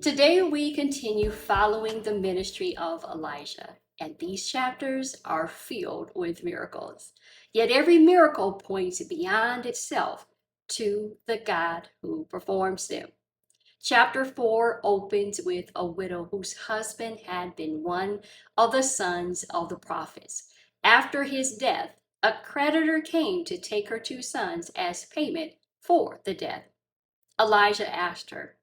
Today we continue following the ministry of Elijah, and these chapters are filled with miracles. Yet every miracle points beyond itself to the God who performs them. Chapter 4 opens with a widow whose husband had been one of the sons of the prophets. After his death, a creditor came to take her two sons as payment for the death. Elijah asked her,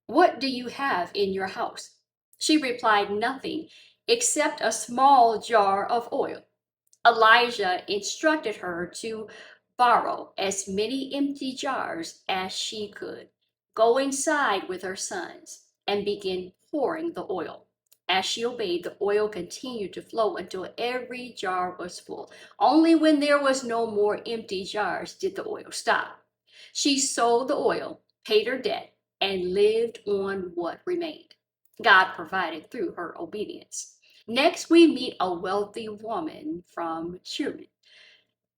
"What do you have in your house?" She replied, "Nothing except a small jar of oil." Elijah instructed her to borrow as many empty jars as she could, go inside with her sons, and begin pouring the oil. As she obeyed, the oil continued to flow until every jar was full. Only when there was no more empty jars did the oil stop. She sold the oil, paid her debt, and lived on what remained. God provided through her obedience. Next, we meet a wealthy woman from Shunem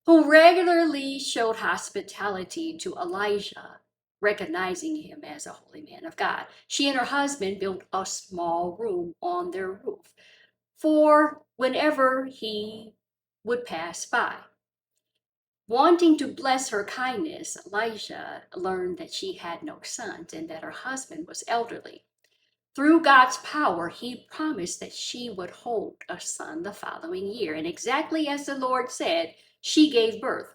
who regularly showed hospitality to Elijah, recognizing him as a holy man of God. She and her husband built a small room on their roof for whenever he would pass by. Wanting to bless her kindness, Elijah learned that she had no sons and that her husband was elderly. Through God's power, he promised that she would hold a son the following year. And exactly as the Lord said, she gave birth.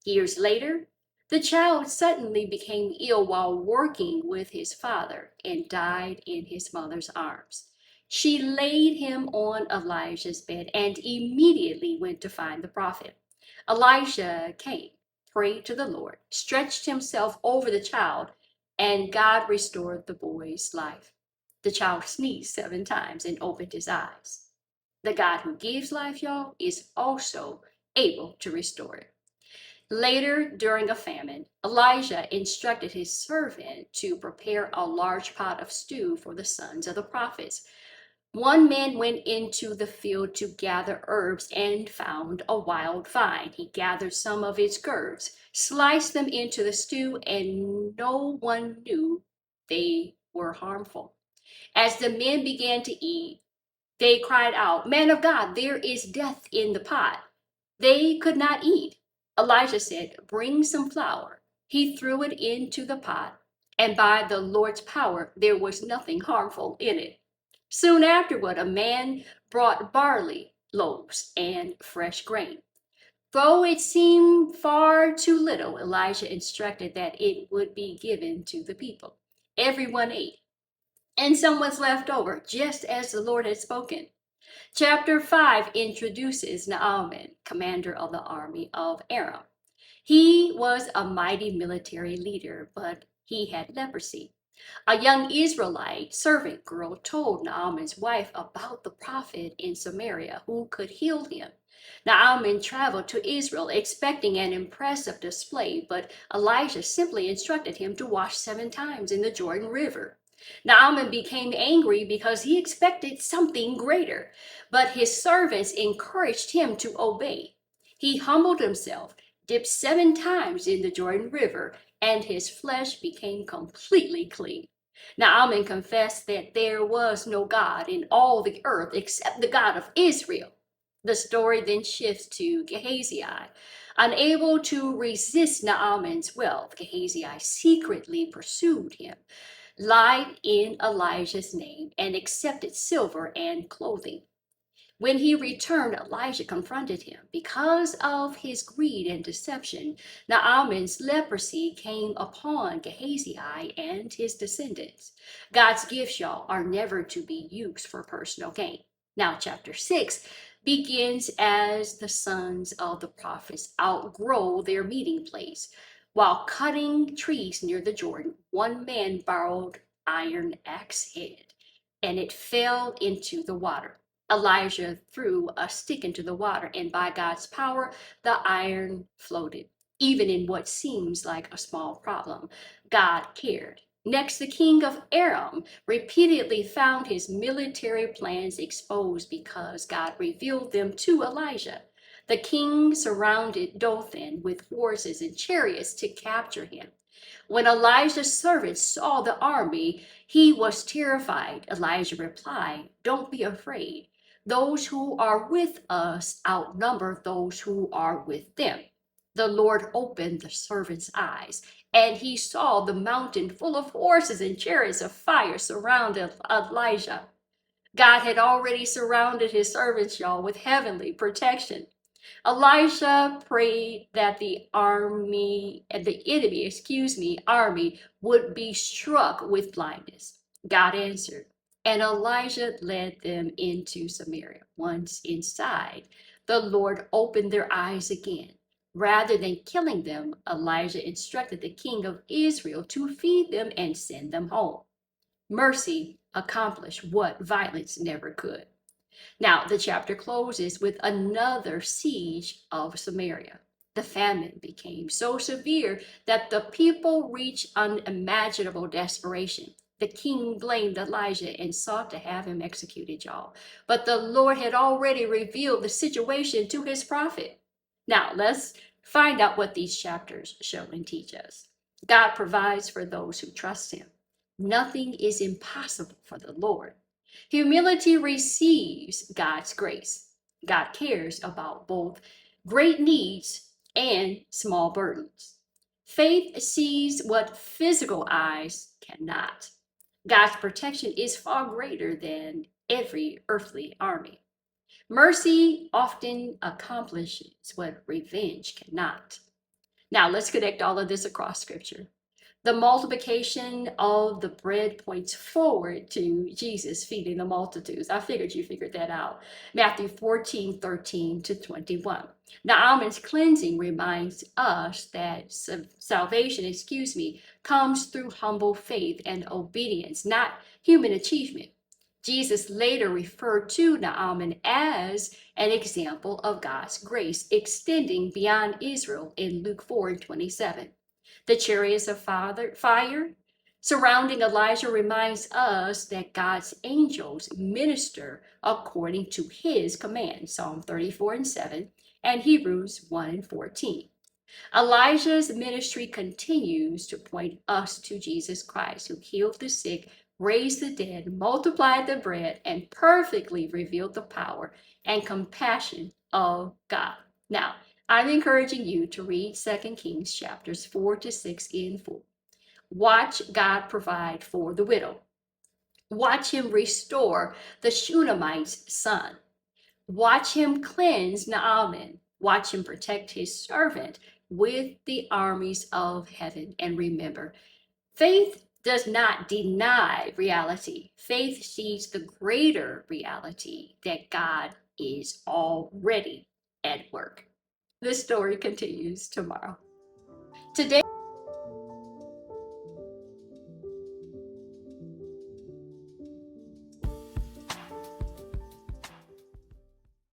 Years later, the child suddenly became ill while working with his father and died in his mother's arms. She laid him on Elijah's bed and immediately went to find the prophet. Elijah came, prayed to the Lord, stretched himself over the child, and God restored the boy's life. The child sneezed 7 times and opened his eyes. The God who gives life, y'all, is also able to restore it. Later, during a famine, Elijah instructed his servant to prepare a large pot of stew for the sons of the prophets. One man went into the field to gather herbs and found a wild vine. He gathered some of its gourds, sliced them into the stew, and no one knew they were harmful. As the men began to eat, they cried out, "Man of God, there is death in the pot." They could not eat. Elijah said, "Bring some flour." He threw it into the pot, and by the Lord's power, there was nothing harmful in it. Soon afterward, a man brought barley loaves and fresh grain. Though it seemed far too little, Elijah instructed that it would be given to the people. Everyone ate, and some was left over, just as the Lord had spoken. Chapter 5 introduces Naaman, commander of the army of Aram. He was a mighty military leader, but he had leprosy. A young Israelite servant girl told Naaman's wife about the prophet in Samaria who could heal him. Naaman traveled to Israel expecting an impressive display, but Elijah simply instructed him to wash 7 times in the Jordan River. Naaman became angry because he expected something greater, but his servants encouraged him to obey. He humbled himself, dipped 7 times in the Jordan River, and his flesh became completely clean. Naaman confessed that there was no God in all the earth except the God of Israel. The story then shifts to Gehazi. Unable to resist Naaman's wealth, Gehazi secretly pursued him, lied in Elijah's name, and accepted silver and clothing. When he returned, Elijah confronted him. Because of his greed and deception, Naaman's leprosy came upon Gehazi and his descendants. God's gifts, y'all, are never to be used for personal gain. Now, chapter 6 begins as the sons of the prophets outgrow their meeting place. While cutting trees near the Jordan, one man borrowed iron axe head, and it fell into the water. Elijah threw a stick into the water, and by God's power, the iron floated. Even in what seems like a small problem, God cared. Next, the king of Aram repeatedly found his military plans exposed because God revealed them to Elijah. The king surrounded Dothan with horses and chariots to capture him. When Elijah's servant saw the army, he was terrified. Elijah replied, "Don't be afraid. Those who are with us outnumber those who are with them." The Lord opened the servant's eyes, and he saw the mountain full of horses and chariots of fire surrounding Elijah. God had already surrounded his servants, y'all, with heavenly protection. Elijah prayed that the army would be struck with blindness. God answered, and Elijah led them into Samaria. Once inside, the Lord opened their eyes again. Rather than killing them, Elijah instructed the king of Israel to feed them and send them home. Mercy accomplished what violence never could. Now, the chapter closes with another siege of Samaria. The famine became so severe that the people reached unimaginable desperation. The king blamed Elijah and sought to have him executed, y'all. But the Lord had already revealed the situation to his prophet. Now, let's find out what these chapters show and teach us. God provides for those who trust him. Nothing is impossible for the Lord. Humility receives God's grace. God cares about both great needs and small burdens. Faith sees what physical eyes cannot. God's protection is far greater than every earthly army. Mercy often accomplishes what revenge cannot. Now, let's connect all of this across scripture. The multiplication of the bread points forward to Jesus feeding the multitudes. I figured you figured that out. Matthew 14:13-21. Naaman's cleansing reminds us that salvation, comes through humble faith and obedience, not human achievement. Jesus later referred to Naaman as an example of God's grace extending beyond Israel in Luke 4:27. The chariots of fire surrounding Elijah reminds us that God's angels minister according to his command, Psalm 34:7 and Hebrews 1:14. Elijah's ministry continues to point us to Jesus Christ, who healed the sick, raised the dead, multiplied the bread, and perfectly revealed the power and compassion of God. Now, I'm encouraging you to read 2 Kings chapters 4-6 in full. Watch God provide for the widow. Watch him restore the Shunammite's son. Watch him cleanse Naaman. Watch him protect his servant with the armies of heaven. And remember, faith does not deny reality. Faith sees the greater reality that God is already at work. The story continues tomorrow. Today,